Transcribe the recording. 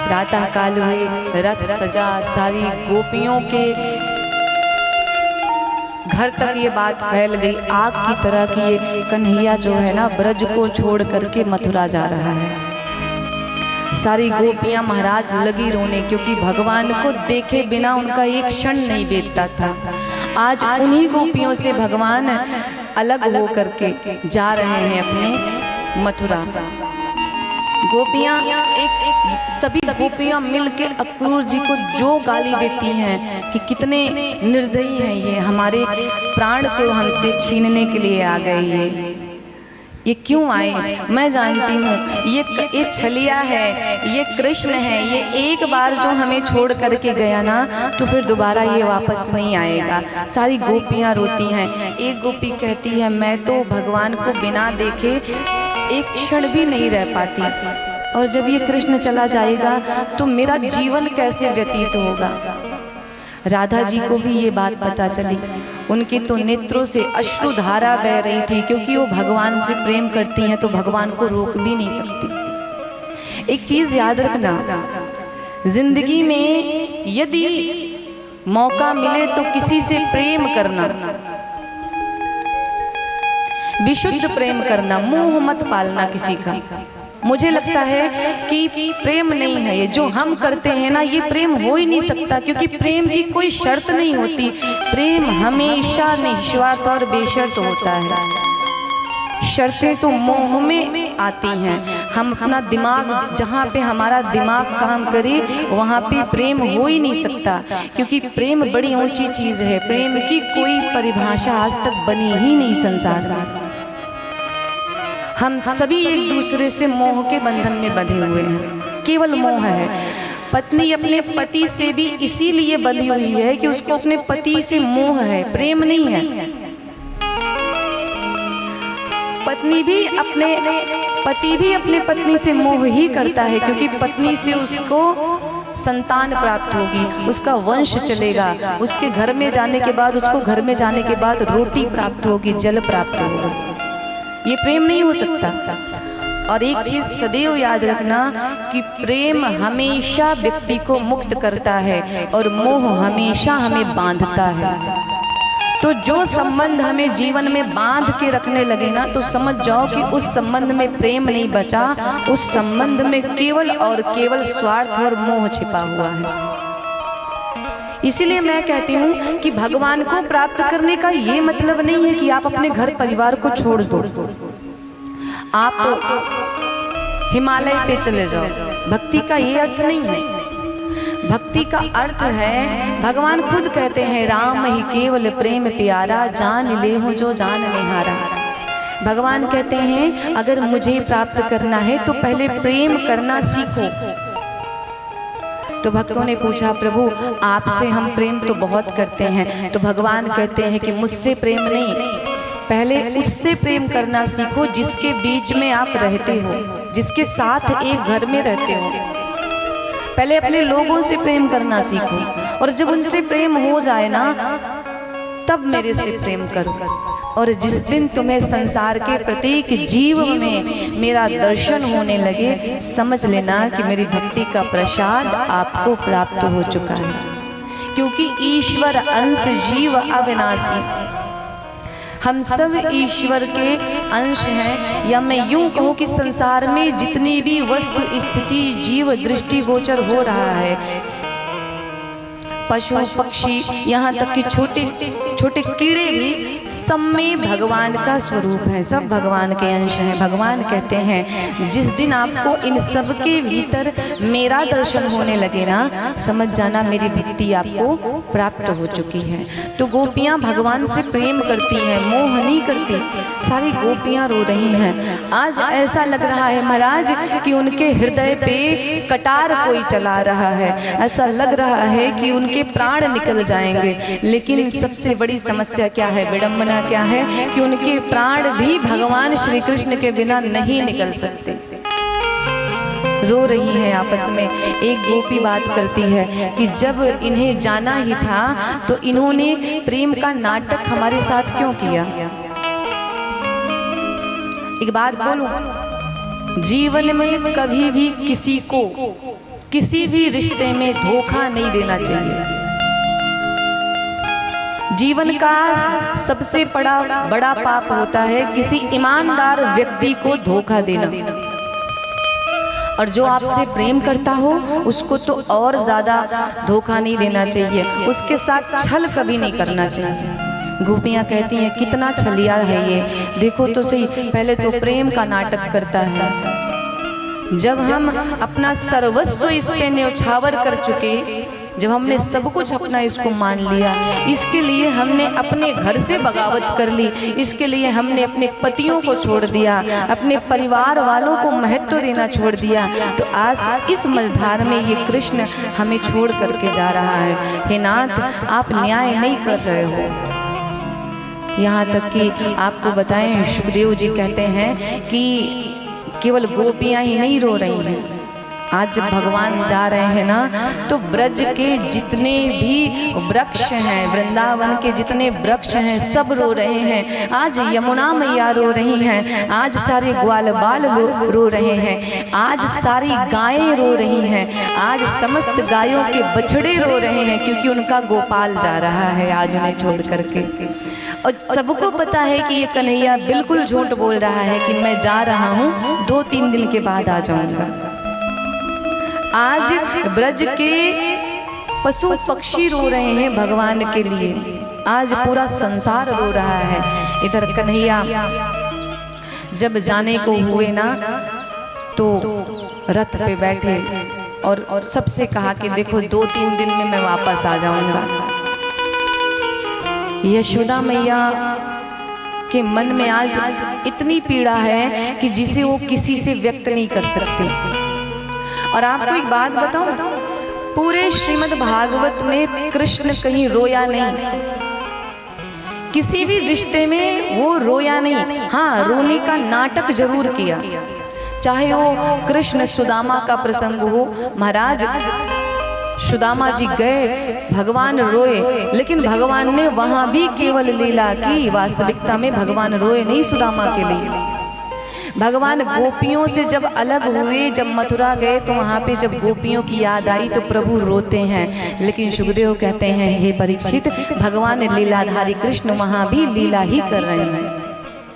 प्रातः काल हुए, रथ सजा, सारी गोपियों के घर तक ये बात फैल गई आग की तरह कि ये कन्हैया जो है ना ब्रज को छोड़ करके मथुरा जा रहा है। सारी गोपियां महाराज लगी रोने, क्योंकि भगवान को देखे बिना उनका एक क्षण नहीं बीतता था। आज उन्हीं गोपियों से भगवान अलग हो करके जा रहे हैं अपने मथुरा। गोपियां एक सभी गोपियां मिलके अक्रूर जी को जो गाली देती हैं कि कितने निर्दयी हैं ये, हमारे प्राण को हमसे छीनने के लिए आ गए, ये क्यों आए? मैं जानती हूँ ये छलिया है, ये कृष्ण है, ये एक बार जो हमें छोड़ करके गया ना तो फिर दोबारा ये वापस नहीं आएगा। सारी गोपियाँ रोती हैं। एक गोपी कहती है मैं तो भगवान को बिना देखे एक क्षण भी नहीं रह पाती, और जब ये कृष्ण चला जाएगा तो मेरा जीवन कैसे व्यतीत होगा। राधा जी को भी ये बात पता चली, उनके तो नेत्रों से अश्रुधारा बह रही थी, क्योंकि वो भगवान से प्रेम करती हैं तो भगवान को रोक भी नहीं सकती। एक चीज याद रखना, जिंदगी में यदि मौका मिले तो किसी से प्रेम करना, विशुद्ध प्रेम करना, मोह मत पालना किसी का। मुझे लगता है कि प्रेम नहीं है ये जो हम करते हैं ना, ये प्रेम हो ही नहीं सकता, क्योंकि प्रेम की कोई शर्त नहीं होती। प्रेम हमेशा निस्वार्थ और बेशर्त होता है। शर्तें तो मोह में आती हैं। हम अपना दिमाग, जहाँ पे हमारा दिमाग काम करे वहाँ पे प्रेम हो ही नहीं सकता, क्योंकि प्रेम बड़ी ऊंची चीज है। प्रेम की कोई परिभाषा आज तक बनी ही नहीं संसार में। हम सभी एक दूसरे से मोह के बंधन में बंधे हुए हैं, केवल मोह है। पत्नी अपने पति से भी इसीलिए बंधी हुई है कि उसको अपने पति से मोह है, प्रेम नहीं है। पति भी अपने पत्नी से मोह ही करता है, क्योंकि पत्नी से उसको संतान प्राप्त होगी, उसका वंश चलेगा, उसके घर में जाने के बाद उसको घर में जाने के बाद रोटी प्राप्त होगी, जल प्राप्त होगा। ये प्रेम नहीं हो सकता। और एक चीज सदैव याद रखना कि प्रेम हमेशा व्यक्ति को मुक्त करता है और मोह हमेशा हमें बांधता है। तो जो संबंध हमें जीवन में बांध के रखने लगे ना, तो समझ जाओ कि उस संबंध में प्रेम नहीं बचा, उस संबंध में केवल और केवल स्वार्थ और मोह छिपा हुआ है। इसीलिए मैं कहती हूँ कि भगवान को प्राप्त करने का ये मतलब नहीं है कि आप अपने घर परिवार को छोड़ दो, आप हिमालय पे चले जाओ। भक्ति का ये अर्थ नहीं है। भक्ति का अर्थ है, भगवान खुद कहते हैं राम ही केवल प्रेम प्यारा, जान ले हो जो जान निहारा। भगवान कहते हैं अगर मुझे प्राप्त करना है तो पहले प्रेम करना सीखो। तो भक्तों ने पूछा प्रभु आपसे हम प्रेम तो बहुत करते हैं, तो भगवान कहते हैं कि मुझसे प्रेम नहीं, पहले उससे प्रेम करना सीखो जिसके बीच में आप रहते हो, जिसके साथ एक घर में रहते हो। पहले अपने लोगों से प्रेम करना सीखो, और जब उनसे प्रेम हो जाए ना तब मेरे से प्रेम करो। और जिस दिन तुम्हें संसार के प्रत्येक जीव में मेरा दर्शन होने लगे, समझ लेना कि मेरी भक्ति का प्रसाद आपको प्राप्त हो चुका है। क्योंकि ईश्वर अंश जीव अविनाशी, हम सब ईश्वर के अंश हैं। या मैं यूं कहूँ कि संसार में जितनी भी वस्तु स्थिति जीव दृष्टिगोचर हो रहा है, पशु पक्षी यहाँ तक कि छोटे छोटे कीड़े भी सब में भगवान का स्वरूप है, सब भगवान के अंश हैं। भगवान कहते हैं जिस दिन आपको इन सब के भीतर मेरा दर्शन होने लगे ना, समझ जाना मेरी भक्ति आपको प्राप्त हो चुकी है। तो गोपियाँ भगवान से प्रेम करती हैं, मोह नहीं करती। सारी गोपियाँ रो रही हैं। आज ऐसा लग रहा है महाराज कि उनके हृदय पे कटार कोई चला रहा है, ऐसा लग रहा है कि उनके प्राण निकल जाएंगे। लेकिन सबसे बड़ी समस्या क्या है, विडंबना क्या है कि उनके प्राण भी भगवान श्री कृष्ण के बिना नहीं निकल सकते। रो रही है आपस में। एक गोपी बात करती है कि जब इन्हें जाना ही था तो इन्होंने प्रेम का नाटक हमारे साथ क्यों किया। एक बात बोलूं, जीवन में कभी भी किसी को किसी भी रिश्ते में धोखा नहीं देना चाहिए। जीवन का सबसे बड़ा पाप होता है किसी ईमानदार व्यक्ति को धोखा देना। और जो आपसे प्रेम करता हो उसको तो और ज़्यादा धोखा नहीं देना चाहिए, उसके साथ छल कभी नहीं करना चाहिए। गोपियाँ कहती हैं कितना छलिया है ये, देखो तो सही, पहले तो प्रेम का नाटक करता है। जब हम अपना सर्वस्व इस पे न्यौछावर कर चुके, जब हमने सब कुछ अपना इसको मान लिया, इसके लिए हमने अपने घर से बगावत कर ली, इसके लिए हमने अपने पतियों को छोड़ दिया, अपने परिवार वालों को महत्व देना छोड़ दिया, तो आज इस मझधार में ये कृष्ण हमें छोड़ करके जा रहा है। हे नाथ, आप न्याय नहीं कर रहे हो। यहाँ तक कि आपको बताएं, सुखदेव जी कहते हैं कि केवल गोपियाँ ही नहीं रो रही हैं। आज जब भगवान जा रहे हैं ना, तो ब्रज के जितने भी वृक्ष हैं, वृंदावन के जितने वृक्ष हैं, सब रो रहे हैं। आज यमुना मैया रो रही हैं, आज सारे ग्वाल बाल रो रहे हैं, आज सारी गायें रो रही हैं, आज समस्त गायों के बछड़े रो रहे हैं, क्योंकि उनका गोपाल जा रहा है आज उन्हें छोड़ करके। और सबको पता है कि ये कन्हैया बिल्कुल झूठ बोल रहा है कि मैं जा रहा हूँ, 2-3 दिन के बाद आ जाऊँगा। आज ब्रज के पशु पक्षी रो रहे हैं भगवान के लिए, आज पूरा संसार रो रहा है। इधर कन्हैया जब जाने को हुए ना, तो रथ पे बैठे और सबसे कहा कि देखो 2-3 दिन में मैं वापस आ जाऊंगा। यशोदा मैया के मन में आज इतनी पीड़ा है कि जिसे वो किसी से व्यक्त नहीं कर सकते। और आपको एक बात बताऊं, पूरे श्रीमद् भागवत में कृष्ण कहीं रोया नहीं, किसी भी रिश्ते में वो रोया नहीं। हाँ, रोने का नाटक जरूर किया, चाहे वो कृष्ण सुदामा का प्रसंग हो। महाराज सुदामा जी गए, भगवान रोए, लेकिन भगवान ने वहां भी केवल लीला की, वास्तविकता में भगवान रोए नहीं सुदामा के लिए। भगवान गोपियों से जब अलग हुए, जब मथुरा गए, तो वहाँ पे जब गोपियों की याद आई तो प्रभु रोते हैं। लेकिन सुखदेव कहते हैं, हे परीक्षित, भगवान लीलाधारी कृष्ण वहाँ भी लीला ही कर रहे हैं।